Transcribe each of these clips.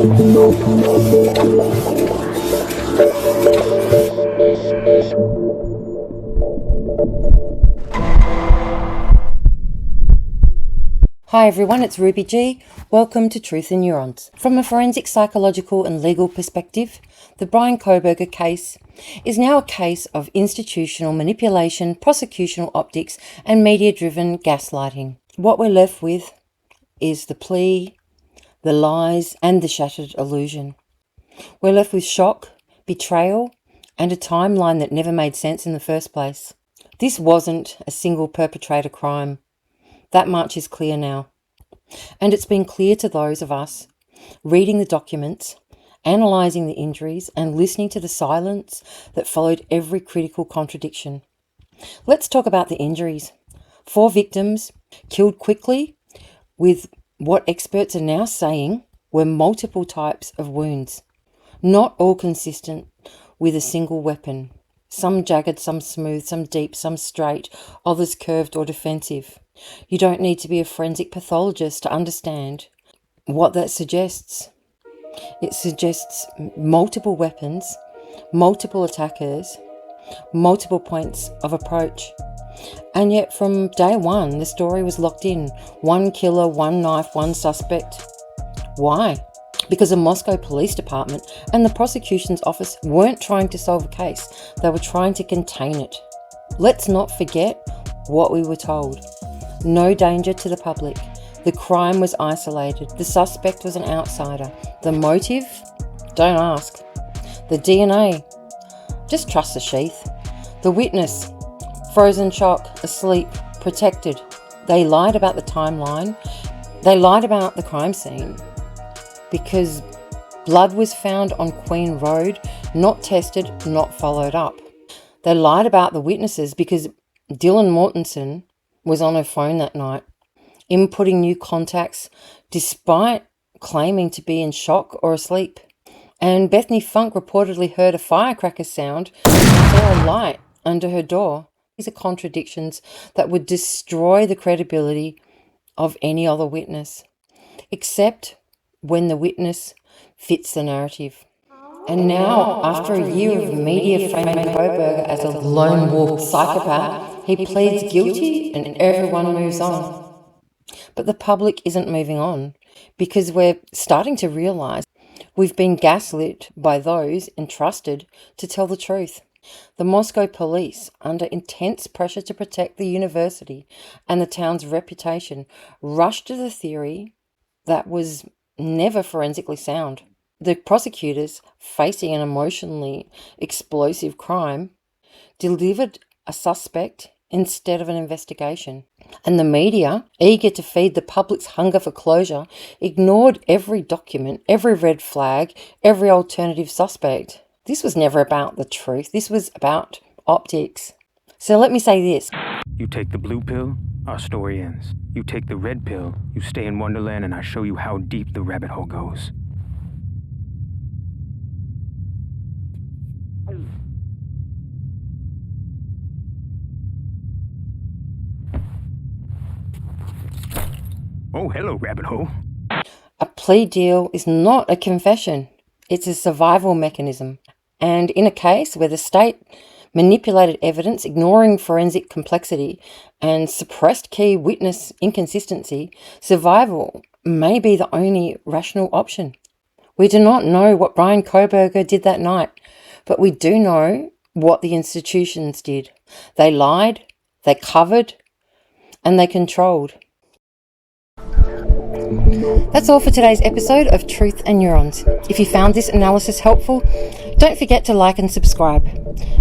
Hi everyone, it's Ruby G. Welcome to Truth and Neurons. From a forensic, psychological and legal perspective, the Brian KOHBERGER case is now a case of institutional manipulation, prosecutional optics and media-driven gaslighting. What we're left with is the plea, the lies and the shattered illusion. We're left with shock, betrayal and a timeline that never made sense in the first place. This wasn't a single perpetrator crime. That much is clear now. And it's been clear to those of us reading the documents, analysing the injuries and listening to the silence that followed every critical contradiction. Let's talk about the injuries. 4 victims killed quickly with what experts are now saying were multiple types of wounds, not all consistent with a single weapon. Some jagged, some smooth, some deep, some straight, others curved or defensive. You don't need to be a forensic pathologist to understand what that suggests. It suggests multiple weapons, multiple attackers, multiple points of approach. And yet from day one, the story was locked in. 1 killer, 1 knife, 1 suspect. Why? Because the Moscow Police Department and the prosecution's office weren't trying to solve a case. They were trying to contain it. Let's not forget what we were told. No danger to the public. The crime was isolated. The suspect was an outsider. The motive? Don't ask. The DNA? Just trust the sheath. The witness? Frozen shock, asleep, protected. They lied about the timeline. They lied about the crime scene because blood was found on Queen Road, not tested, not followed up. They lied about the witnesses because Dylan Mortensen was on her phone that night, inputting new contacts despite claiming to be in shock or asleep. And Bethany Funk reportedly heard a firecracker sound and saw a light under her door. These are contradictions that would destroy the credibility of any other witness, except when the witness fits the narrative. And now, after a year of media framing KOHBERGER as a lone wolf psychopath, he pleads guilty and everyone moves on. But the public isn't moving on because we're starting to realise we've been gaslit by those entrusted to tell the truth. The Moscow police, under intense pressure to protect the university and the town's reputation, rushed to the theory that was never forensically sound. The prosecutors, facing an emotionally explosive crime, delivered a suspect instead of an investigation. And the media, eager to feed the public's hunger for closure, ignored every document, every red flag, every alternative suspect. This was never about the truth. This was about optics. So let me say this. You take the blue pill, our story ends. You take the red pill, you stay in Wonderland, and I show you how deep the rabbit hole goes. Oh, hello, rabbit hole. A plea deal is not a confession. It's a survival mechanism. And in a case where the state manipulated evidence, ignoring forensic complexity and suppressed key witness inconsistency, survival may be the only rational option. We do not know what Brian KOHBERGER did that night, but we do know what the institutions did. They lied, they covered, and they controlled. That's all for today's episode of Truth and Neurons. If you found this analysis helpful, don't forget to like and subscribe.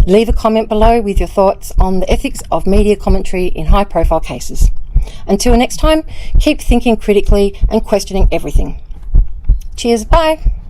Leave a comment below with your thoughts on the ethics of media commentary in high-profile cases. Until next time, keep thinking critically and questioning everything. Cheers, bye.